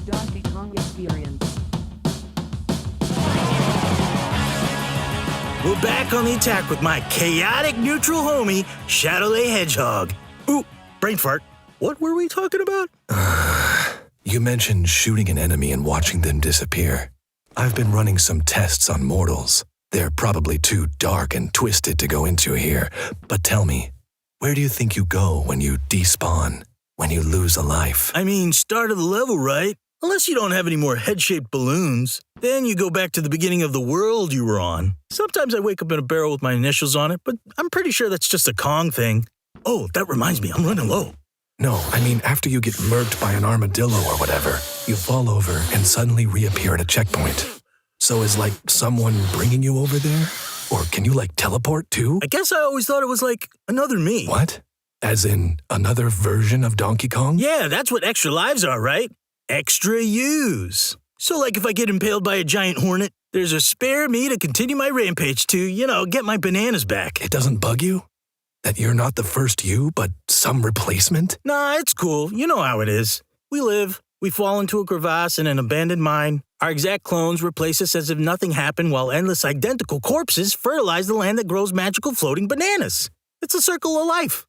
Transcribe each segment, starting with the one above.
Donkey Kong experience. We're back on the attack with my chaotic neutral homie, Shadow the Hedgehog. Ooh, brain fart. What were we talking about? You mentioned shooting an enemy and watching them disappear. I've been running some tests on mortals. They're probably too dark and twisted to go into here, but tell me, where do you think you go when you despawn, when you lose a life? I mean, start of the level, right? Unless you don't have any more head-shaped balloons. Then you go back to the beginning of the world you were on. Sometimes I wake up in a barrel with my initials on it, but I'm pretty sure that's just a Kong thing. Oh, that reminds me, I'm running low. No, I mean after you get murked by an armadillo or whatever, you fall over and suddenly reappear at a checkpoint. So is like someone bringing you over there? Or can you like teleport too? I guess I always thought it was like another me. What? As in another version of Donkey Kong? Yeah, that's what extra lives are, right? Extra yous. So like if I get impaled by a giant hornet, there's a spare me to continue my rampage to, get my bananas back. It doesn't bug you? That you're not the first you, but some replacement? Nah, it's cool. You know how it is. We live, we fall into a crevasse in an abandoned mine. Our exact clones replace us as if nothing happened while endless identical corpses fertilize the land that grows magical floating bananas. It's a circle of life.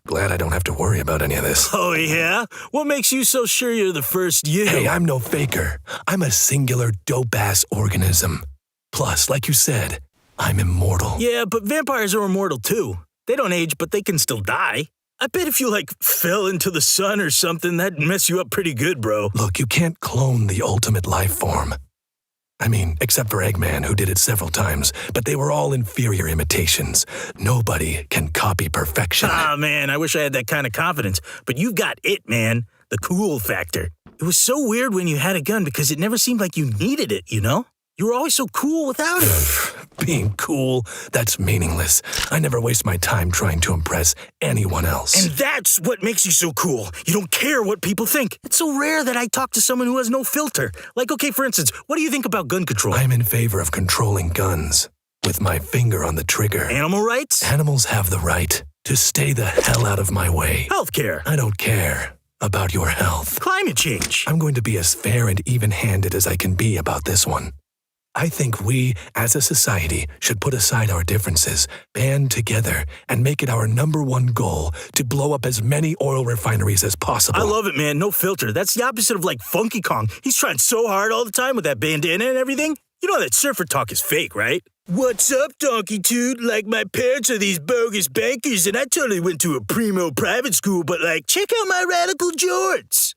Glad I don't have to worry about any of this. Oh, yeah? What makes you so sure you're the first you? Hey, I'm no faker. I'm a singular dope-ass organism. Plus, like you said, I'm immortal. Yeah, but vampires are immortal too. They don't age, but they can still die. I bet if you, fell into the sun or something, that'd mess you up pretty good, bro. Look, you can't clone the ultimate life form. I mean, except for Eggman, who did it several times, but they were all inferior imitations. Nobody can copy perfection. Ah, man, I wish I had that kind of confidence. But you've got it, man. The cool factor. It was so weird when you had a gun because it never seemed like you needed it, You were always so cool without it. Being cool, that's meaningless. I never waste my time trying to impress anyone else. And that's what makes you so cool. You don't care what people think. It's so rare that I talk to someone who has no filter. Okay, for instance, what do you think about gun control? I'm in favor of controlling guns, with my finger on the trigger. Animal rights? Animals have the right to stay the hell out of my way. Healthcare. I don't care about your health. Climate change. I'm going to be as fair and even-handed as I can be about this one. I think we, as a society, should put aside our differences, band together, and make it our #1 goal to blow up as many oil refineries as possible. I love it, man. No filter. That's the opposite of, Funky Kong. He's trying so hard all the time with that bandana and everything. You know that surfer talk is fake, right? What's up, Donkey Toot? My parents are these bogus bankers, and I totally went to a primo private school, but, check out my radical jorts.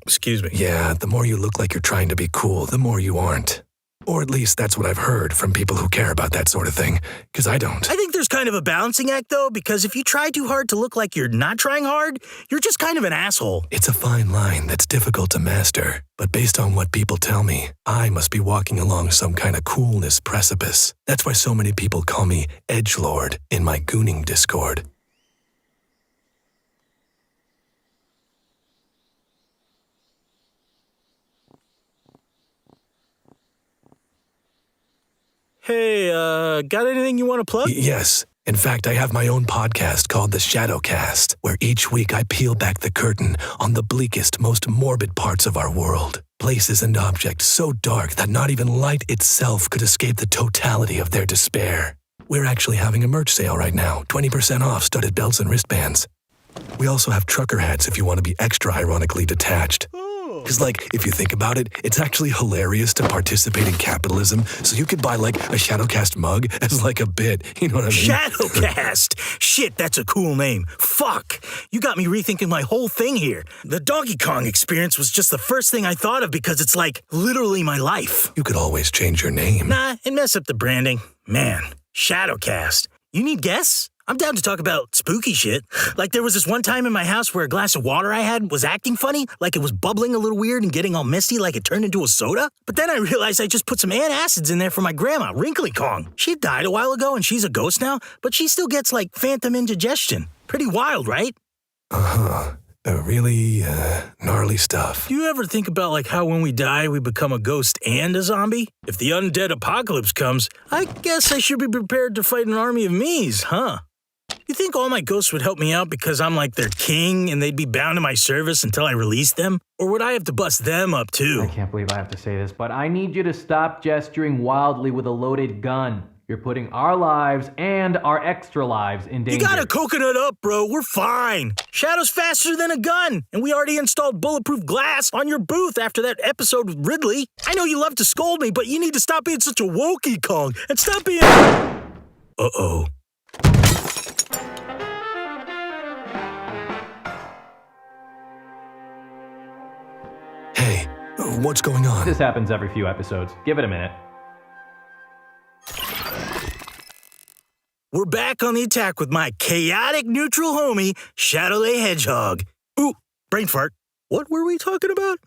Excuse me. Yeah, the more you look like you're trying to be cool, the more you aren't. Or at least that's what I've heard from people who care about that sort of thing, because I don't. I think there's kind of a balancing act, though, because if you try too hard to look like you're not trying hard, you're just kind of an asshole. It's a fine line that's difficult to master, but based on what people tell me, I must be walking along some kind of coolness precipice. That's why so many people call me Edgelord in my gooning Discord. Hey, got anything you want to plug? Yes. In fact, I have my own podcast called The Shadowcast, where each week I peel back the curtain on the bleakest, most morbid parts of our world. Places and objects so dark that not even light itself could escape the totality of their despair. We're actually having a merch sale right now, 20% off studded belts and wristbands. We also have trucker hats if you want to be extra ironically detached. Because, if you think about it, it's actually hilarious to participate in capitalism, so you could buy, a Shadowcast mug as, a bit, you know what I mean? Shadowcast! Shit, that's a cool name. Fuck! You got me rethinking my whole thing here. The Donkey Kong experience was just the first thing I thought of because it's, literally my life. You could always change your name. Nah, it mess up the branding. Man, Shadowcast. You need guests? I'm down to talk about spooky shit. There was this one time in my house where a glass of water I had was acting funny, it was bubbling a little weird and getting all misty it turned into a soda. But then I realized I just put some antacids in there for my grandma, Wrinkly Kong. She died a while ago and she's a ghost now, but she still gets phantom indigestion. Pretty wild, right? Uh-huh. Really gnarly stuff. Do you ever think about how when we die we become a ghost and a zombie? If the undead apocalypse comes, I guess I should be prepared to fight an army of me's, huh? You think all my ghosts would help me out because I'm like their king and they'd be bound to my service until I release them? Or would I have to bust them up too? I can't believe I have to say this, but I need you to stop gesturing wildly with a loaded gun. You're putting our lives and our extra lives in danger. You gotta coconut up, bro. We're fine. Shadow's faster than a gun, and we already installed bulletproof glass on your booth after that episode with Ridley. I know you love to scold me, but you need to stop being such a wokey Kong and stop being... Uh-oh. Hey, what's going on? This happens every few episodes. Give it a minute. We're back on the attack with my chaotic neutral homie, Shadow the Hedgehog. Ooh, brain fart. What were we talking about?